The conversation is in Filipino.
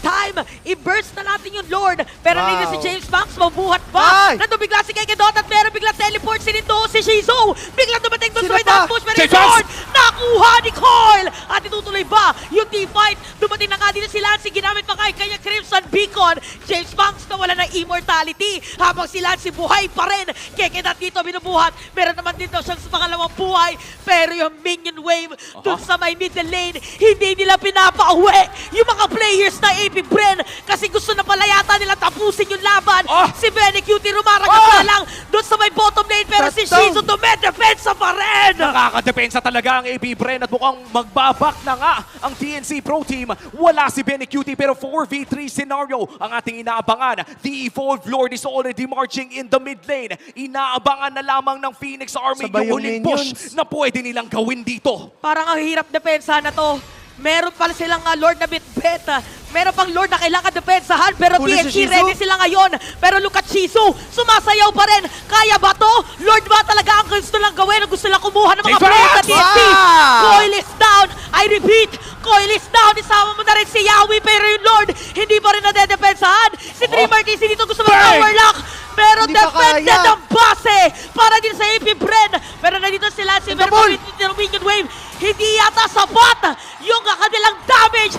time. I-burst na natin yung Lord. Pero Wow. nandito si James Banks, mabuhat ba? Ay! Nandun bigla si Kekedot at meron bigla teleport si Nindo, si Shizu. Bigla dumating doon Sino sa pa? right push. Pero James yung Lord, Banks! nakuha ni Coil. At itutuloy ba yung team fight? Dumating na nga dito si Lancy, ginamit pa kanya Crimson Beacon. James Banks na wala ng immortality. Habang si Lancy buhay pa rin. Kekedot dito binubuhat. Meron naman dito siyang sa pangalawang buhay. Pero yung minion wave dun sa may middle lane, hindi nila pinapauwi yung mga players na AP Bren kasi gusto na pala yata nila tapusin yung laban. Si Benny Cutie rumaragat na lang dun sa may bottom lane pero si Shutdown. Shizu dumedepensa pa rin. Nakakadepensa talaga ang AP Bren at mukhang magbabak na nga ang TNC Pro Team. Wala si Benny Cutie pero 4v3 scenario ang ating inaabangan. The Evolved Lord is already marching in the mid lane. Inaabangan na lamang ng Phoenix Army Sabay yung yung huling minions. push na pwede nilang gawin dito. Parang ang hirap depensa na to. Meron pala silang Lord na bit-bet. Meron pang Lord na kailangan depensahan. Pero Huli PNG si Shizu. ready sila ngayon. Pero look at Shizu. Sumasayaw pa rin. Kaya ba to? Lord ba talaga ang gusto lang gawin? Ang gusto lang kumuha ng mga James players sa Banks! TNT? Wow! Coil is down. I repeat. Coil is down. Isama mo na rin si Yawi. Pero yung Lord, hindi pa rin nadedepensahan. Si Dreamer DC dito gusto mag-power lock. Pero Hindi pa defended kaya. ang base para din sa AP Bren. Pero nandito sila si Double. Minion Wave. Hindi yata sapat yung kanilang damage